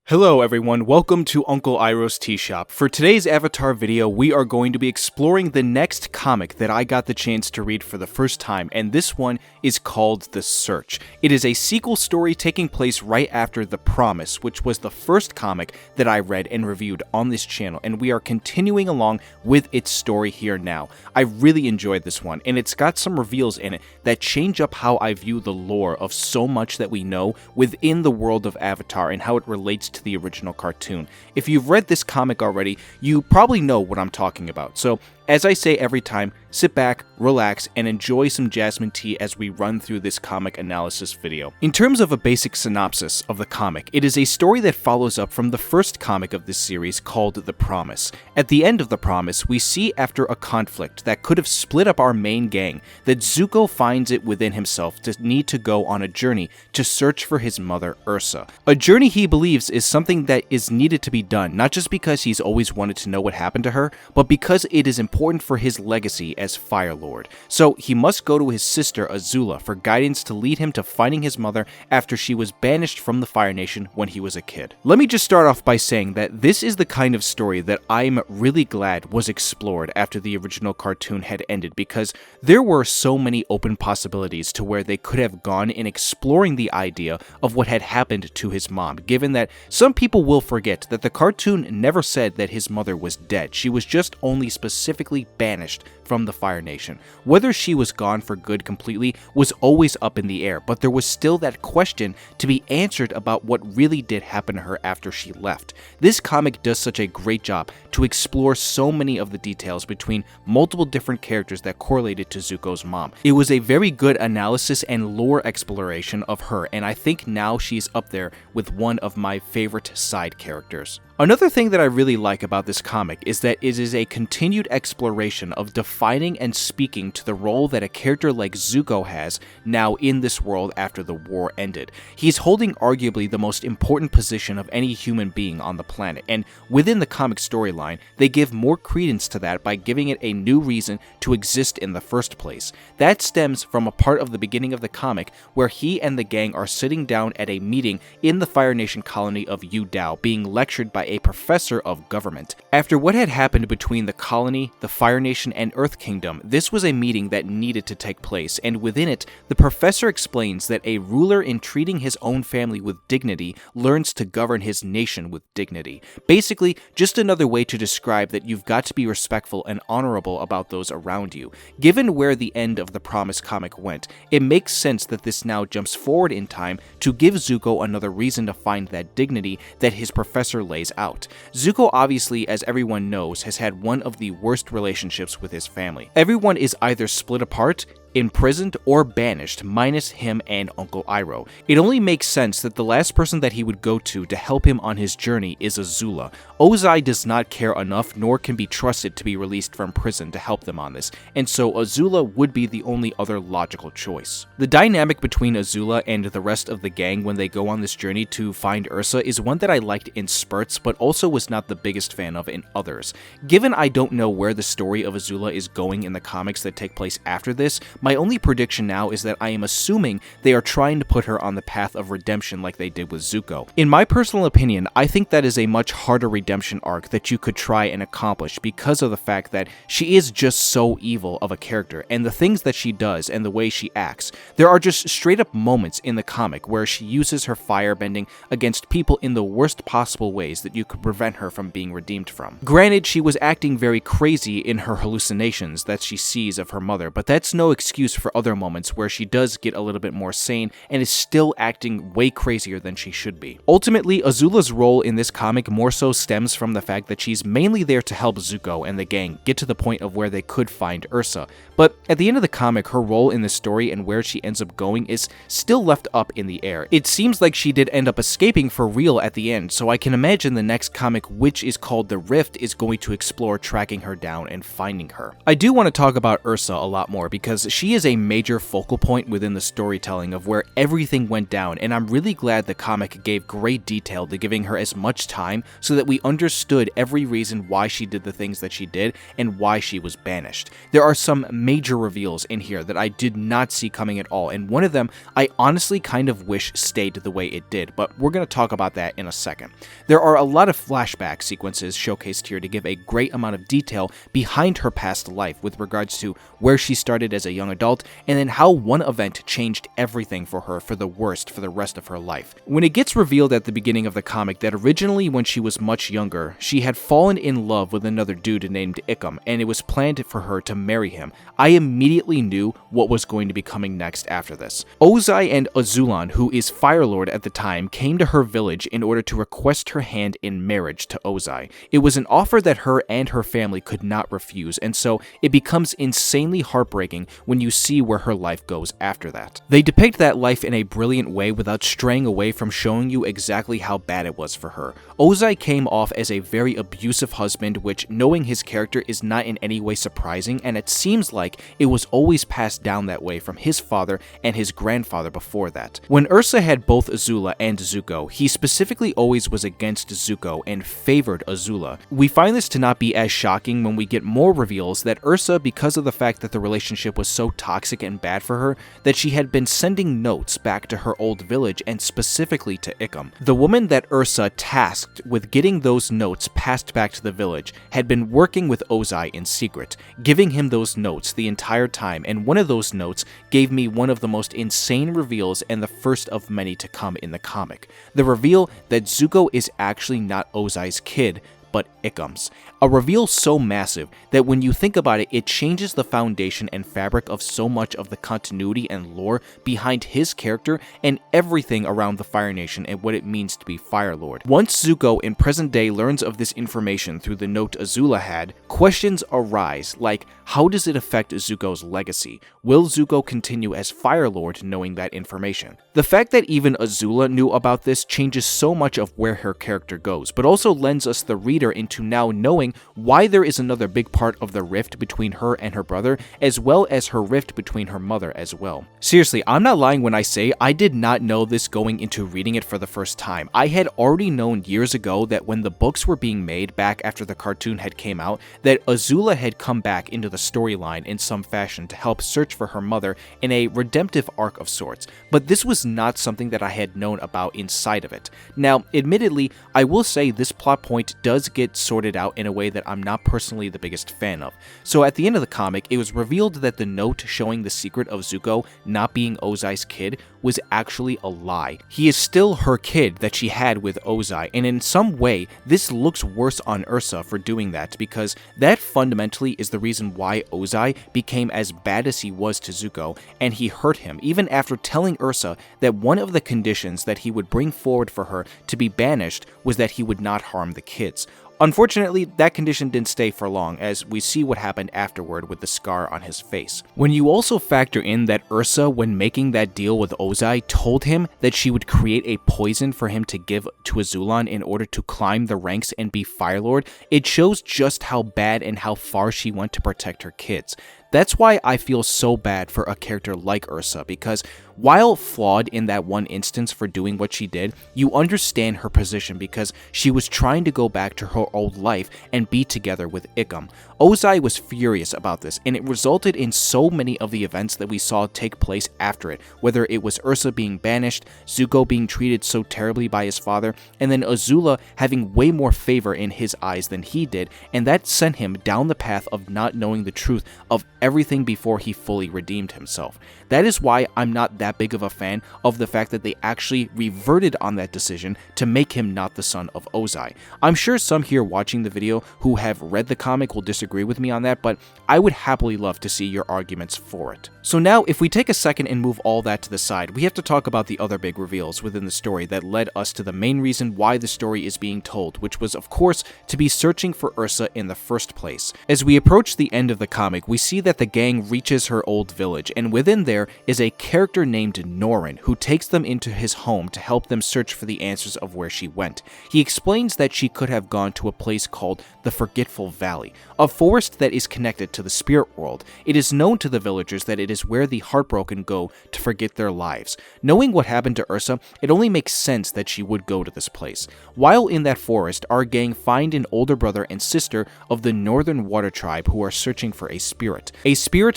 Hello everyone, welcome to Uncle Iroh's Tea Shop. For today's Avatar video, we are going to be exploring the next comic that I got the chance to read for the first time, and this one is called The Search. It is a sequel story taking place right after The Promise, which was the first comic that I read and reviewed on this channel, and we are continuing along with its story here now. I really enjoyed this one, and it's got some reveals in it that change up how I view the lore of so much that we know within the world of Avatar and how it relates to the original cartoon. If you've read this comic already, you probably know what I'm talking about. So, as I say every time, sit back, relax, and enjoy some jasmine tea as we run through this comic analysis video. In terms of a basic synopsis of the comic, it is a story that follows up from the first comic of this series called The Promise. At the end of The Promise, we see after a conflict that could have split up our main gang, that Zuko finds it within himself to need to go on a journey to search for his mother, Ursa. A journey he believes is something that is needed to be done, not just because he's always wanted to know what happened to her, but because it is important for his legacy as Fire Lord. So he must go to his sister Azula for guidance to lead him to finding his mother after she was banished from the Fire Nation when he was a kid. Let me just start off by saying that this is the kind of story that I'm really glad was explored after the original cartoon had ended, because there were so many open possibilities to where they could have gone in exploring the idea of what had happened to his mom, given that some people will forget that the cartoon never said that his mother was dead. She was just only specifically banished from the Fire Nation. Whether she was gone for good completely was always up in the air, but there was still that question to be answered about what really did happen to her after she left. This comic does such a great job to explore so many of the details between multiple different characters that correlated to Zuko's mom. It was a very good analysis and lore exploration of her, and I think now she's up there with one of my favorite side characters. Another thing that I really like about this comic is that it is a continued exploration of defining and speaking to the role that a character like Zuko has now in this world after the war ended. He's holding arguably the most important position of any human being on the planet, and within the comic storyline, they give more credence to that by giving it a new reason to exist in the first place. That stems from a part of the beginning of the comic where he and the gang are sitting down at a meeting in the Fire Nation colony of Yu Dao, being lectured by a professor of government. After what had happened between the colony, the Fire Nation, and Earth Kingdom, this was a meeting that needed to take place, and within it, the professor explains that a ruler in treating his own family with dignity learns to govern his nation with dignity. Basically, just another way to describe that you've got to be respectful and honorable about those around you. Given where the end of the Promise comic went, it makes sense that this now jumps forward in time to give Zuko another reason to find that dignity that his professor lays out. Zuko obviously, as everyone knows, has had one of the worst relationships with his family. Everyone is either split apart, imprisoned, or banished, minus him and Uncle Iroh. It only makes sense that the last person that he would go to help him on his journey is Azula. Ozai does not care enough nor can be trusted to be released from prison to help them on this, and so Azula would be the only other logical choice. The dynamic between Azula and the rest of the gang when they go on this journey to find Ursa is one that I liked in spurts, but also was not the biggest fan of in others. Given I don't know where the story of Azula is going in the comics that take place after this, my only prediction now is that I am assuming they are trying to put her on the path of redemption like they did with Zuko. In my personal opinion, I think that is a much harder redemption arc that you could try and accomplish because of the fact that she is just so evil of a character, and the things that she does and the way she acts. There are just straight up moments in the comic where she uses her firebending against people in the worst possible ways that you could prevent her from being redeemed from. Granted, she was acting very crazy in her hallucinations that she sees of her mother, but that's no excuse for other moments where she does get a little bit more sane and is still acting way crazier than she should be. Ultimately, Azula's role in this comic more so stems from the fact that she's mainly there to help Zuko and the gang get to the point of where they could find Ursa, but at the end of the comic, her role in the story and where she ends up going is still left up in the air. It seems like she did end up escaping for real at the end, so I can imagine the next comic, which is called The Rift, is going to explore tracking her down and finding her. I do want to talk about Ursa a lot more because she is a major focal point within the storytelling of where everything went down, and I'm really glad the comic gave great detail to giving her as much time so that we understood every reason why she did the things that she did and why she was banished. There are some major reveals in here that I did not see coming at all, and one of them I honestly kind of wish stayed the way it did, but we're going to talk about that in a second. There are a lot of flashback sequences showcased here to give a great amount of detail behind her past life with regards to where she started as a young adult and then how one event changed everything for her for the worst for the rest of her life. When it gets revealed at the beginning of the comic that originally when she was much younger, she had fallen in love with another dude named Iroh, and it was planned for her to marry him, I immediately knew what was going to be coming next after this. Ozai and Azula, who is Fire Lord at the time, came to her village in order to request her hand in marriage to Ozai. It was an offer that her and her family could not refuse, and so it becomes insanely heartbreaking when you see where her life goes after that. They depict that life in a brilliant way without straying away from showing you exactly how bad it was for her. Ozai came off as a very abusive husband, which, knowing his character, is not in any way surprising, and it seems like it was always passed down that way from his father and his grandfather before that. When Ursa had both Azula and Zuko, he specifically always was against Zuko and favored Azula. We find this to not be as shocking when we get more reveals that Ursa, because of the fact that the relationship was so toxic and bad for her, that she had been sending notes back to her old village and specifically to Iroh. The woman that Ursa tasked with getting those notes passed back to the village had been working with Ozai in secret, giving him those notes the entire time, and one of those notes gave me one of the most insane reveals and the first of many to come in the comic. The reveal that Zuko is actually not Ozai's kid, but Iroh's. A reveal so massive that when you think about it, it changes the foundation and fabric of so much of the continuity and lore behind his character and everything around the Fire Nation and what it means to be Fire Lord. Once Zuko in present day learns of this information through the note Azula had, questions arise like, how does it affect Zuko's legacy? Will Zuko continue as Fire Lord knowing that information? The fact that even Azula knew about this changes so much of where her character goes, but also lends us the reader into now knowing why there is another big part of the rift between her and her brother, as well as her rift between her mother as well. Seriously, I'm not lying when I say I did not know this going into reading it for the first time. I had already known years ago that when the books were being made back after the cartoon had came out, that Azula had come back into the storyline in some fashion to help search for her mother in a redemptive arc of sorts, but this was not something that I had known about inside of it. Now, admittedly, I will say this plot point does get sorted out in a way that I'm not personally the biggest fan of. So at the end of the comic, it was revealed that the note showing the secret of Zuko not being Ozai's kid was actually a lie. He is still her kid that she had with Ozai, and in some way, this looks worse on Ursa for doing that, because that fundamentally is the reason why Ozai became as bad as he was to Zuko, and he hurt him, even after telling Ursa that one of the conditions that he would bring forward for her to be banished was that he would not harm the kids. Unfortunately, that condition didn't stay for long, as we see what happened afterward with the scar on his face. When you also factor in that Ursa, when making that deal with Ozai, told him that she would create a poison for him to give to Azula in order to climb the ranks and be Fire Lord, it shows just how bad and how far she went to protect her kids. That's why I feel so bad for a character like Ursa, because while flawed in that one instance for doing what she did, you understand her position because she was trying to go back to her old life and be together with Iroh. Ozai was furious about this, and it resulted in so many of the events that we saw take place after it, whether it was Ursa being banished, Zuko being treated so terribly by his father, and then Azula having way more favor in his eyes than he did, and that sent him down the path of not knowing the truth of everything before he fully redeemed himself. That is why I'm not that big of a fan of the fact that they actually reverted on that decision to make him not the son of Ozai. I'm sure some here watching the video who have read the comic will disagree with me on that, but I would happily love to see your arguments for it. So now, if we take a second and move all that to the side, we have to talk about the other big reveals within the story that led us to the main reason why the story is being told, which was, of course, to be searching for Ursa in the first place. As we approach the end of the comic, we see that the gang reaches her old village, and within there is a character named Noren who takes them into his home to help them search for the answers of where she went. He explains that she could have gone to a place called the Forgetful Valley, a forest that is connected to the spirit world. It is known to the villagers that it is where the heartbroken go to forget their lives. Knowing what happened to Ursa, it only makes sense that she would go to this place. While in that forest, our gang find an older brother and sister of the Northern Water Tribe who are searching for a spirit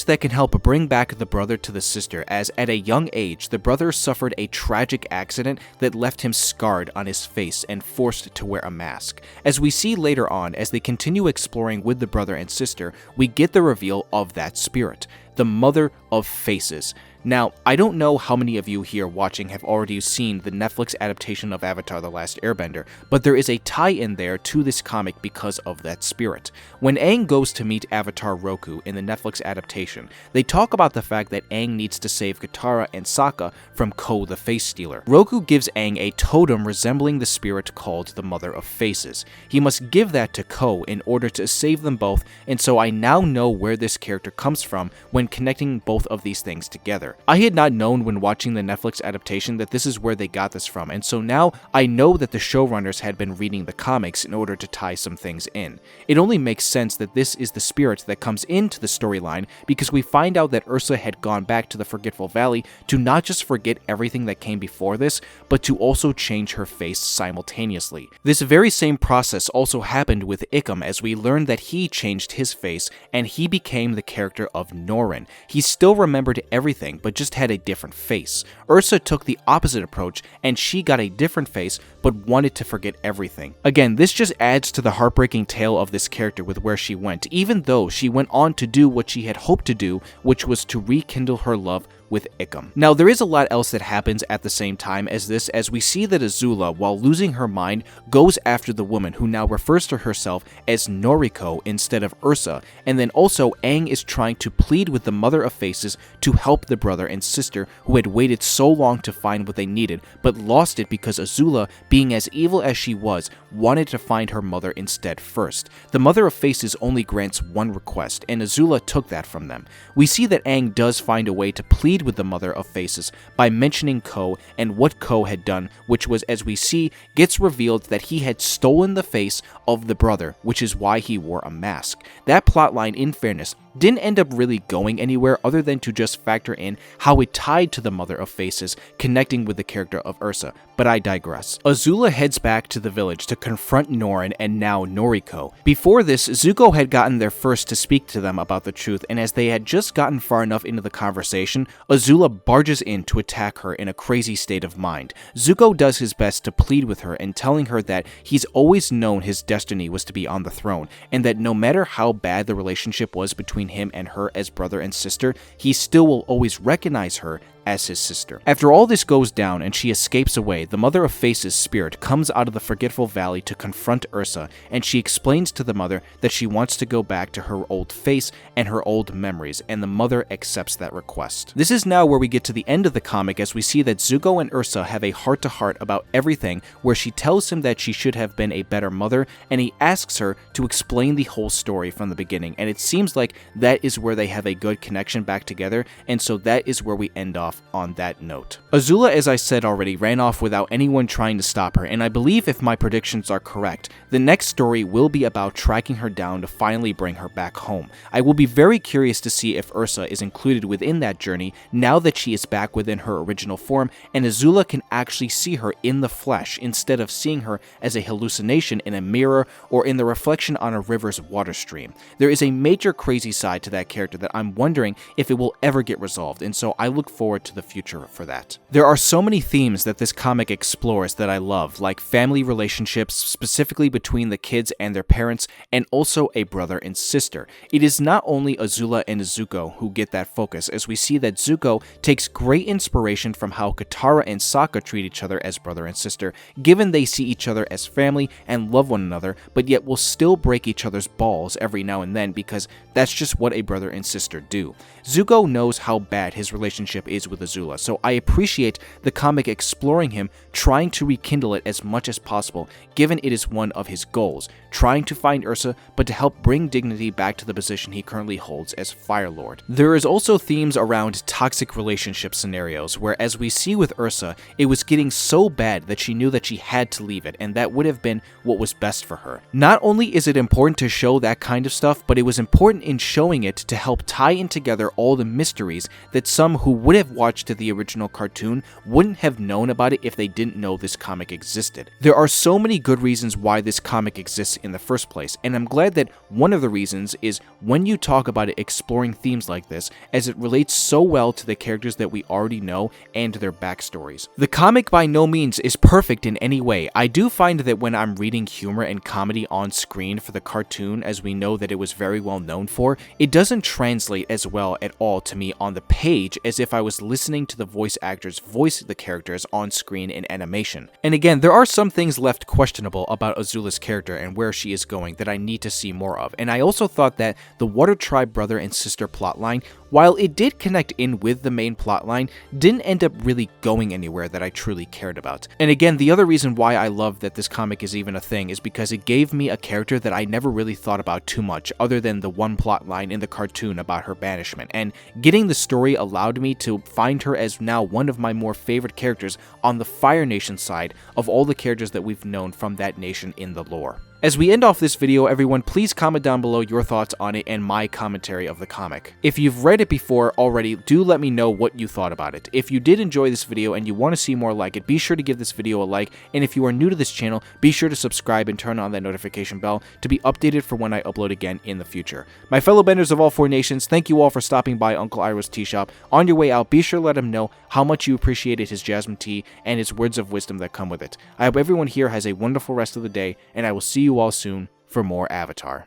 that can help bring back the brother to the sister, as at a young age, the brother suffered a tragic accident that left him scarred on his face and forced to wear a mask. As we see later on, as they continue exploring with the brother and sister, we get the reveal of that spirit, the Mother of Faces. Now, I don't know how many of you here watching have already seen the Netflix adaptation of Avatar: The Last Airbender, but there is a tie-in there to this comic because of that spirit. When Aang goes to meet Avatar Roku in the Netflix adaptation, they talk about the fact that Aang needs to save Katara and Sokka from Ko the Face Stealer. Roku gives Aang a totem resembling the spirit called the Mother of Faces. He must give that to Ko in order to save them both, and so I now know where this character comes from when connecting both of these things together. I had not known when watching the Netflix adaptation that this is where they got this from, and so now I know that the showrunners had been reading the comics in order to tie some things in. It only makes sense that this is the spirit that comes into the storyline because we find out that Ursa had gone back to the Forgetful Valley to not just forget everything that came before this, but to also change her face simultaneously. This very same process also happened with Ikkum, as we learned that he changed his face and he became the character of Noren. He still remembered everything, but just had a different face. Ursa took the opposite approach, and she got a different face, but wanted to forget everything. Again, this just adds to the heartbreaking tale of this character with where she went, even though she went on to do what she had hoped to do, which was to rekindle her love with Ikkum. Now, there is a lot else that happens at the same time as this, as we see that Azula, while losing her mind, goes after the woman who now refers to herself as Noriko instead of Ursa, and then also Aang is trying to plead with the Mother of Faces to help the brother and sister who had waited so long to find what they needed, but lost it because Azula, being as evil as she was, wanted to find her mother instead first. The Mother of Faces only grants one request, and Azula took that from them. We see that Aang does find a way to plead with the Mother of Faces by mentioning Ko and what Ko had done, which was, as we see, gets revealed that he had stolen the face of the brother, which is why he wore a mask. That plotline, in fairness, didn't end up really going anywhere other than to just factor in how it tied to the Mother of Faces, connecting with the character of Ursa, but I digress. Azula heads back to the village to confront Noren and now Noriko. Before this, Zuko had gotten there first to speak to them about the truth, and as they had just gotten far enough into the conversation, Azula barges in to attack her in a crazy state of mind. Zuko does his best to plead with her and telling her that he's always known his destiny was to be on the throne, and that no matter how bad the relationship was between him and her as brother and sister, he still will always recognize her as his sister. After all this goes down and she escapes away, the Mother of Faces spirit comes out of the Forgetful Valley to confront Ursa, and she explains to the mother that she wants to go back to her old face and her old memories, and the mother accepts that request. This is now where we get to the end of the comic, as we see that Zuko and Ursa have a heart-to-heart about everything, where she tells him that she should have been a better mother, and he asks her to explain the whole story from the beginning, and it seems like that is where they have a good connection back together, and so that is where we end off on that note. Azula, as I said already, ran off without anyone trying to stop her, and I believe if my predictions are correct, the next story will be about tracking her down to finally bring her back home. I will be very curious to see if Ursa is included within that journey now that she is back within her original form, and Azula can actually see her in the flesh instead of seeing her as a hallucination in a mirror or in the reflection on a river's water stream. There is a major crazy side to that character that I'm wondering if it will ever get resolved, and so I look forward to the future for that. There are so many themes that this comic explores that I love, like family relationships, specifically between the kids and their parents, and also a brother and sister. It is not only Azula and Zuko who get that focus, as we see that Zuko takes great inspiration from how Katara and Sokka treat each other as brother and sister, given they see each other as family and love one another, but yet will still break each other's balls every now and then because that's just what a brother and sister do. Zuko knows how bad his relationship is with Azula, so I appreciate the comic exploring him, trying to rekindle it as much as possible, given it is one of his goals, trying to find Ursa, but to help bring dignity back to the position he currently holds as Fire Lord. There is also themes around toxic relationship scenarios, where as we see with Ursa, it was getting so bad that she knew that she had to leave it, and that would have been what was best for her. Not only is it important to show that kind of stuff, but it was important in showing it to help tie in together all the mysteries that some who would have watched the original cartoon wouldn't have known about it if they didn't know this comic existed. There are so many good reasons why this comic exists in the first place, and I'm glad that one of the reasons is when you talk about it exploring themes like this, as it relates so well to the characters that we already know and their backstories. The comic by no means is perfect in any way. I do find that when I'm reading humor and comedy on screen for the cartoon, as we know that it was very well known for, it doesn't translate as well at all to me on the page as if I was listening to the voice actors voice the characters on screen in animation. And again, there are some things left questionable about Azula's character and where she is going that I need to see more of. And I also thought that the Water Tribe brother and sister plotline, while it did connect in with the main plotline, didn't end up really going anywhere that I truly cared about. And again, the other reason why I love that this comic is even a thing is because it gave me a character that I never really thought about too much, other than the one plotline in the cartoon about her banishment. And getting the story allowed me to find her as now one of my more favorite characters on the Fire Nation side of all the characters that we've known from that nation in the lore. As we end off this video, everyone, please comment down below your thoughts on it and my commentary of the comic. If you've read it before already, do let me know what you thought about it. If you did enjoy this video and you want to see more like it, be sure to give this video a like, and if you are new to this channel, be sure to subscribe and turn on that notification bell to be updated for when I upload again in the future. My fellow benders of all four nations, thank you all for stopping by Uncle Iroh's tea shop. On your way out, be sure to let him know how much you appreciated his jasmine tea and his words of wisdom that come with it. I hope everyone here has a wonderful rest of the day, and I will see you all soon for more Avatar.